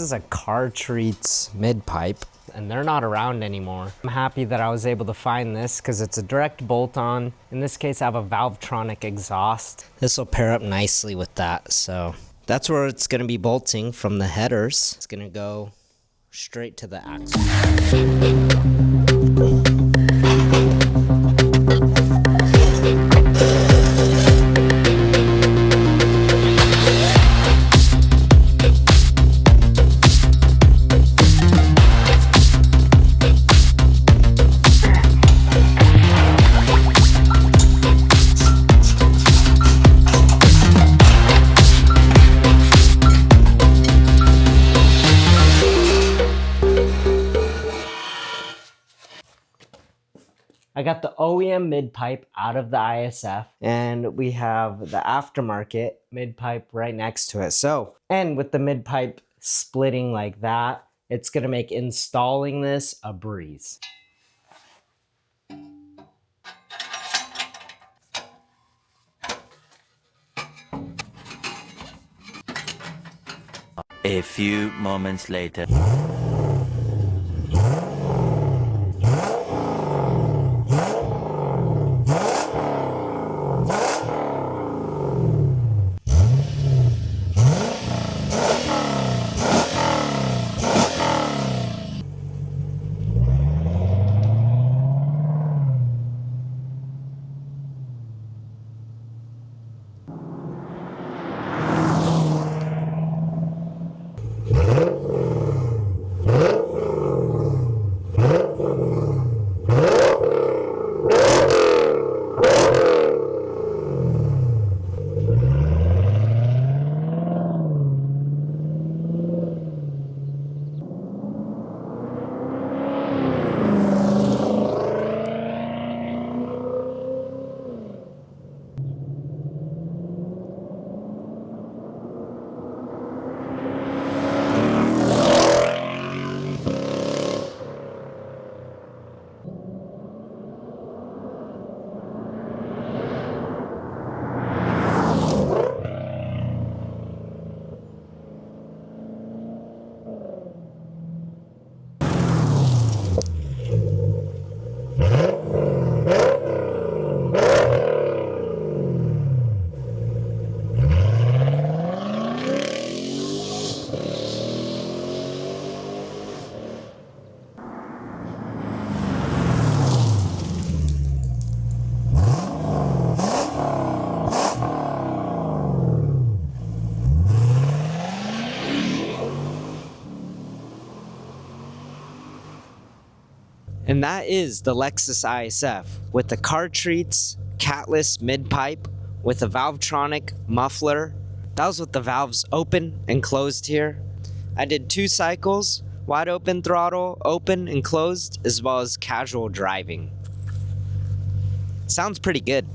is a Cartreats Midpipe, and they're not around anymore. I'm happy that I was able to find this because it's a direct bolt-on. In this case, I have a Valvetronic exhaust. This will pair up nicely with that, so that's where it's gonna be bolting from the headers. It's gonna go straight to the axle. I got the OEM Midpipe out of the ISF, and we have the aftermarket Midpipe right next to it. So, and with the Midpipe splitting like that, it's gonna make installing this a breeze. A few moments later. And that is the Lexus ISF with the Cartreats catless Midpipe with a Valvetronic muffler. That was with the valves open and closed here. I did 2 cycles, wide open throttle, open and closed, as well as casual driving. Sounds pretty good.